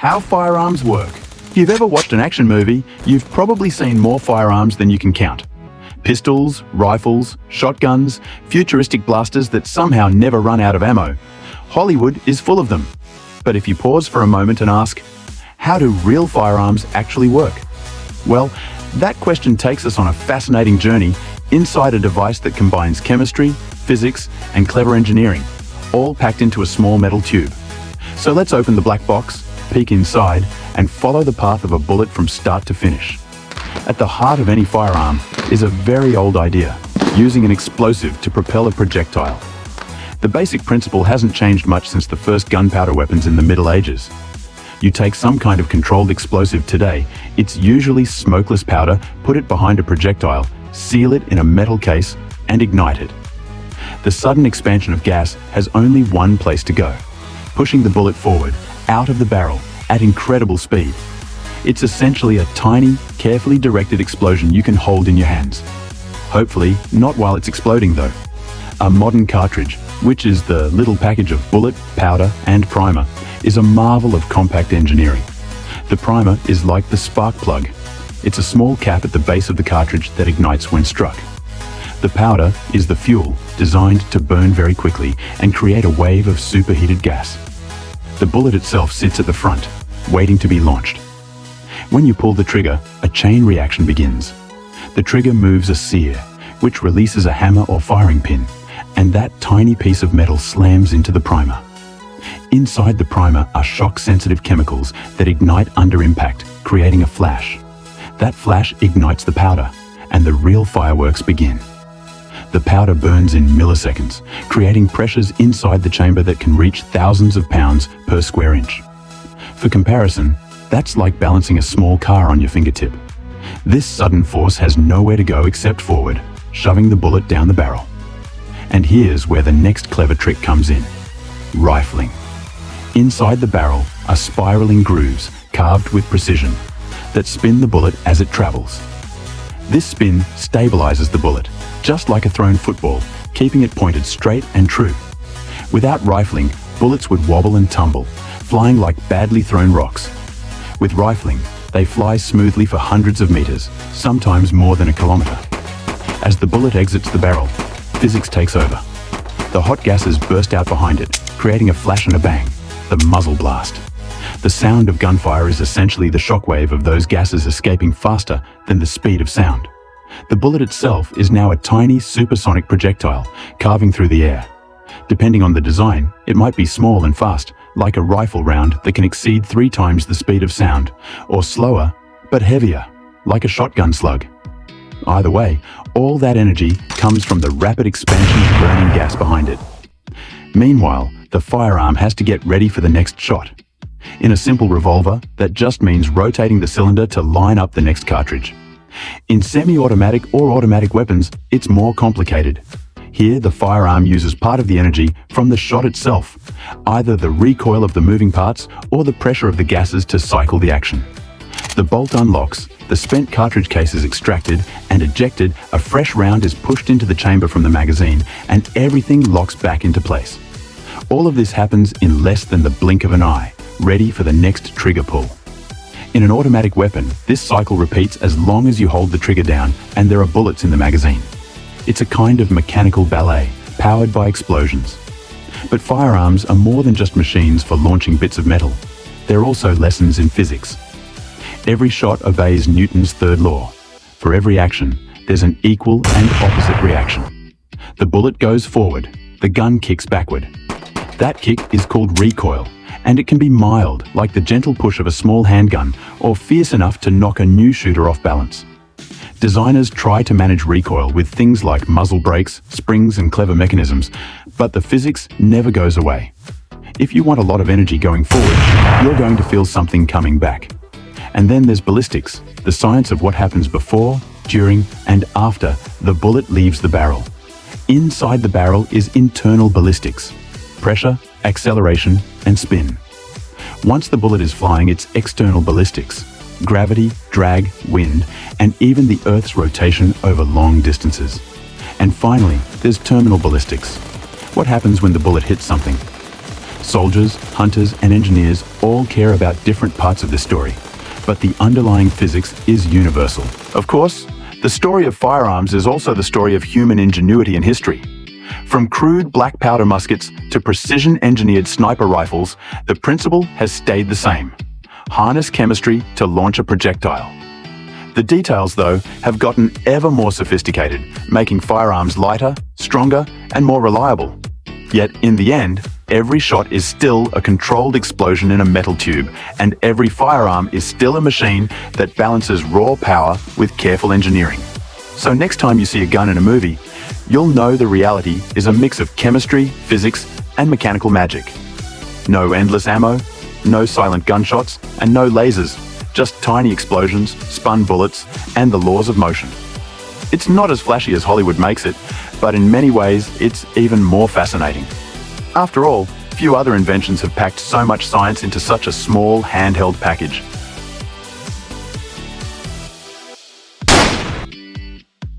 How firearms work. If you've ever watched an action movie, you've probably seen more firearms than you can count. Pistols, rifles, shotguns, futuristic blasters that somehow never run out of ammo. Hollywood is full of them. But if you pause for a moment and ask, how do real firearms actually work? Well, that question takes us on a fascinating journey inside a device that combines chemistry, physics, and clever engineering, all packed into a small metal tube. So let's open the black box, peek inside, and follow the path of a bullet from start to finish. At the heart of any firearm is a very old idea, using an explosive to propel a projectile. The basic principle hasn't changed much since the first gunpowder weapons in the Middle Ages. You take some kind of controlled explosive today, it's usually smokeless powder, put it behind a projectile, seal it in a metal case, and ignite it. The sudden expansion of gas has only one place to go, pushing the bullet forward, out of the barrel, at incredible speed. It's essentially a tiny, carefully directed explosion you can hold in your hands. Hopefully, not while it's exploding though. A modern cartridge, which is the little package of bullet, powder, and primer, is a marvel of compact engineering. The primer is like the spark plug. It's a small cap at the base of the cartridge that ignites when struck. The powder is the fuel, designed to burn very quickly and create a wave of superheated gas. The bullet itself sits at the front, waiting to be launched. When you pull the trigger, a chain reaction begins. The trigger moves a sear, which releases a hammer or firing pin, and that tiny piece of metal slams into the primer. Inside the primer are shock-sensitive chemicals that ignite under impact, creating a flash. That flash ignites the powder, and the real fireworks begin. The powder burns in milliseconds, creating pressures inside the chamber that can reach thousands of pounds per square inch. For comparison, that's like balancing a small car on your fingertip. This sudden force has nowhere to go except forward, shoving the bullet down the barrel. And here's where the next clever trick comes in: rifling. Inside the barrel are spiraling grooves carved with precision that spin the bullet as it travels. This spin stabilizes the bullet, just like a thrown football, keeping it pointed straight and true. Without rifling, bullets would wobble and tumble, flying like badly thrown rocks. With rifling, they fly smoothly for hundreds of meters, sometimes more than a kilometer. As the bullet exits the barrel, physics takes over. The hot gases burst out behind it, creating a flash and a bang, the muzzle blast. The sound of gunfire is essentially the shockwave of those gases escaping faster than the speed of sound. The bullet itself is now a tiny supersonic projectile, carving through the air. Depending on the design, it might be small and fast, like a rifle round that can exceed 3 times the speed of sound, or slower, but heavier, like a shotgun slug. Either way, all that energy comes from the rapid expansion of burning gas behind it. Meanwhile, the firearm has to get ready for the next shot. In a simple revolver, that just means rotating the cylinder to line up the next cartridge. In semi-automatic or automatic weapons, it's more complicated. Here, the firearm uses part of the energy from the shot itself, either the recoil of the moving parts or the pressure of the gases to cycle the action. The bolt unlocks, the spent cartridge case is extracted and ejected, a fresh round is pushed into the chamber from the magazine, and everything locks back into place. All of this happens in less than the blink of an eye, ready for the next trigger pull. In an automatic weapon, this cycle repeats as long as you hold the trigger down and there are bullets in the magazine. It's a kind of mechanical ballet, powered by explosions. But firearms are more than just machines for launching bits of metal. They're also lessons in physics. Every shot obeys Newton's third law. For every action, there's an equal and opposite reaction. The bullet goes forward, the gun kicks backward. That kick is called recoil, and it can be mild, like the gentle push of a small handgun, or fierce enough to knock a new shooter off balance. Designers try to manage recoil with things like muzzle brakes, springs, and clever mechanisms, but the physics never goes away. If you want a lot of energy going forward, you're going to feel something coming back. And then there's ballistics, the science of what happens before, during, and after the bullet leaves the barrel. Inside the barrel is internal ballistics: pressure, acceleration, and spin. Once the bullet is flying, it's external ballistics: gravity, drag, wind, and even the Earth's rotation over long distances. And finally, there's terminal ballistics. What happens when the bullet hits something? Soldiers, hunters, and engineers all care about different parts of this story, but the underlying physics is universal. Of course, the story of firearms is also the story of human ingenuity and history. From crude black powder muskets to precision-engineered sniper rifles, the principle has stayed the same. Harness chemistry to launch a projectile. The details, though, have gotten ever more sophisticated, making firearms lighter, stronger, and more reliable. Yet, in the end, every shot is still a controlled explosion in a metal tube, and every firearm is still a machine that balances raw power with careful engineering. So next time you see a gun in a movie, you'll know the reality is a mix of chemistry, physics, and mechanical magic. No endless ammo, no silent gunshots, and no lasers, just tiny explosions, spun bullets, and the laws of motion. It's not as flashy as Hollywood makes it, but in many ways, it's even more fascinating. After all, few other inventions have packed so much science into such a small, handheld package.